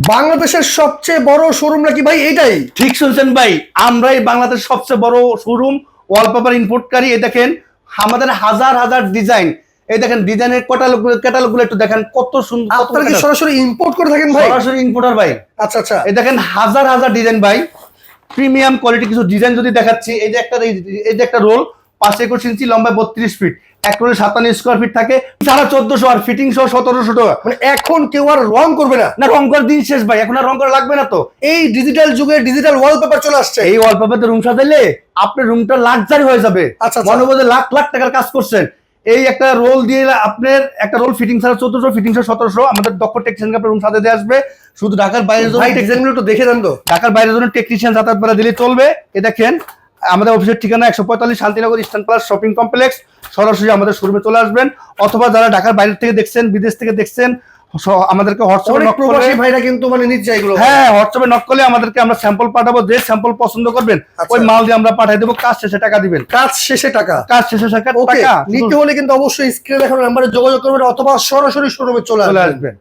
বাংলাদেশের সবচেয়ে বড় শোরুম নাকি ভাই এটাই? ঠিক শুনছেন ভাই, আমরাই বাংলাদেশের সবচেয়ে বড় শোরুম ওয়ালপেপার ইম্পোর্টকারী। এই দেখেন আমাদের হাজার হাজার ডিজাইন, এই দেখেন ডিজাইনের ক্যাটালগুলো একটু দেখেন কত সুন্দর। আপনারা কি সরাসরি ইম্পোর্ট করে থাকেন ভাই? সরাসরি ইম্পোর্টার ভাই। আচ্ছা আচ্ছা, এই দেখেন হাজার হাজার ডিজাইন ভাই, প্রিমিয়াম কোয়ালিটি কিছু ডিজাইন যদি দেখাচ্ছি। এই যে একটা রোল 521 ইঞ্চি, লম্বায় 32 ফিট, এক রোলে 57 স্কোয়ার ফিট থাকে, 1450 আর ফিটিং সহ 1700 টাকা। মানে এখন কেউ আর রং করবে না? না, রং করার দিন শেষ ভাই, এখন আর রং করা লাগবে না। তো এই ডিজিটাল যুগে ডিজিটাল ওয়ালপেপার চলে আসছে। এই ওয়ালপেপারে রুম সাজাইলে আপনার রুমটা লাক্সারি হয়ে যাবে। আচ্ছা, মনে হবে যে লাখ লাখ টাকার কাজ করছেন। এই একটা রোল দিয়ে আপনার একটা রোল ফিটিং ছাড়া 1400, ফিটিং ছাড়া 1700। আমাদের দক্ষ টেকনিশিয়ান আপনার রুম সাজাতে দিয়ে আসবে। শুধু ঢাকার বাইরের জন্য ভাই ডিজাইনগুলো একটু দেখে দেন তো। ঢাকার বাইরের জন্য টেকনিশিয়ান যাতায়াত করে দিলে চলবে। এ দেখেন আমাদের অফিসের ঠিকানা 145 Shantinagar eastern plus shopping complex. সরাসরি আমাদের শোরুমে চলে আসবেন, অথবা যারা ঢাকার বাইরে থেকে দেখছেন, বিদেশ থেকে দেখছেন, আমাদেরকে হোয়াটসঅ্যাপে নক করলে, প্রবাসী ভাইরা কিন্তু মানে নিচ্ছে এগুলো। হ্যাঁ হোয়াটসঅ্যাপে নক করলে আমাদেরকে আমরা স্যাম্পল পাঠাবো। যে স্যাম্পল পছন্দ করবেন ওই মাল দিয়ে আমরা পাঠিয়ে দেবো। কাজ শেষে টাকা দিবেন। কাজ শেষে টাকা? কাজ শেষে টাকা নিতে হলে কিন্তু অবশ্যই স্ক্রিনে দেখানো নাম্বারে যোগাযোগ করবেন, অথবা সরাসরি শোরুমে চলে আসবেন।